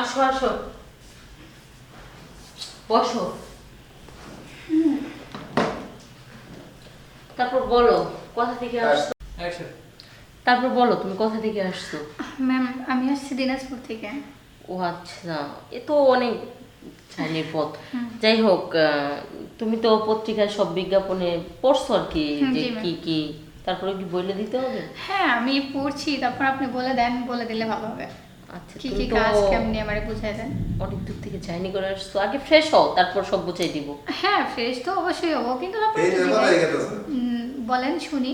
আসো আসো, বসো। তারপর বলো কোথা থেকে আসছো। তারপর বলো তুমি কোথা থেকে আসছো। ম্যাম আমি আসছি দিনাজপুর থেকে। ও আচ্ছা, এ তো অনেক ছাইনির পথ। যাই হোক, তুমি তো পত্রিকায় সব বিজ্ঞাপনে পড়ছো আর কি, যে জি ম্যাম। কি কি, তারপরে কি বলে দিতে হবে? হ্যাঁ আমি পড়ছি, তারপর আপনি বলে দেন, বলে দিলে ভালো হবে। আচ্ছা, কি তুমি কি তো কাজ কেমনি আমারে বুঝাই দেন। অনেক দূর থেকে জার্নি করে আসছো, আগে ফ্রেশ হও তারপর সব বুঝাই দিব। হ্যাঁ ফ্রেশ তো অবশ্যই হবো, কিন্তু তারপর এই একটু যে কথা জিজ্ঞাসা- এগেতেছে বলেন শুনি।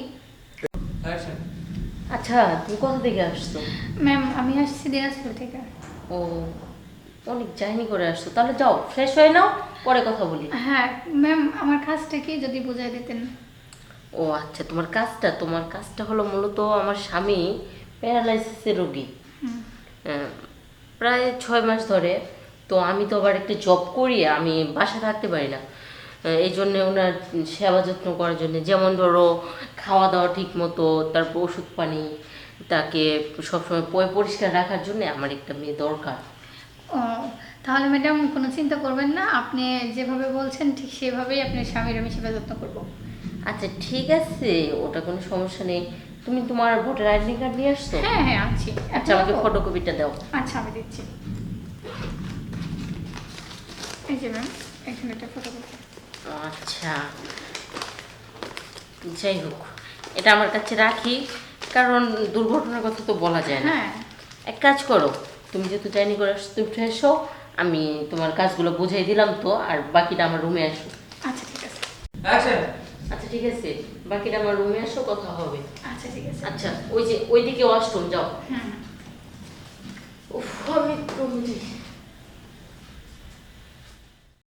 আচ্ছা, তুমি কোথা থেকে আসছো? ম্যাম আমি আসছি দিনাজপুর থেকে। ও, অনেক জার্নি করে আসছো, তাহলে যাও ফ্রেশ হয়ে নাও, পরে কথা বলি। হ্যাঁ ম্যাম আমার কাজটা কি যদি বুঝাই দিতেন। ও আচ্ছা, তোমার কাজটা হলো মূলত আমার স্বামী প্যারালাইসিসের রোগী। আহ, প্রায় 6 মাস ধরে। তো আমি তো আবার একটা জব করি, আমি বাসা থাকতে পারি না। এই জন্যে ওনার সেবা যত্ন করার জন্য, যেমন ধরো খাওয়া দাওয়া ঠিক মতো, তারপর ওষুধ পানি, তাকে সবসময় পরিষ্কার রাখার জন্য আমার একটা মেয়ে দরকার। ও তাহলে ম্যাডাম কোনো চিন্তা করবেন না, আপনি যেভাবে বলছেন ঠিক সেভাবেই আপনার স্বামীর আমি সেবা যত্ন করবো। আচ্ছা ঠিক আছে, ওটা কোনো সমস্যা নেই। তুমি তোমার ভোটার আইডেন্টি কার্ড নিয়ে আসছো? হ্যাঁ হ্যাঁ আছি। আচ্ছা, আমাকে ফটোকপিটা দাও। আচ্ছা আমি দিচ্ছি। এই যে ম্যাম, এখানে একটা ফটো করতে। আচ্ছা, যাই হোক, এটা আমার কাছে রাখি, কারণ দুর্ঘটনার কথা তো বলা যায় না। হ্যাঁ এক কাজ করো, তুমি যেহেতু জার্নি করে আসছো, তুমি ফ্রেশ হও, আমি তোমার কাজগুলো বুঝাই দিলাম তো, আর বাকিটা আমার রুমে আসো। আচ্ছা ঠিক আছে। আচ্ছা ঠিক আছে, বাকিটা আমার রুমে আসো, কথা হবে। আচ্ছা ঠিক আছে। আচ্ছা, ওই যে ওইদিকে ওয়াশরুম যাও। হুম। উফ, আমি রুমে যাই।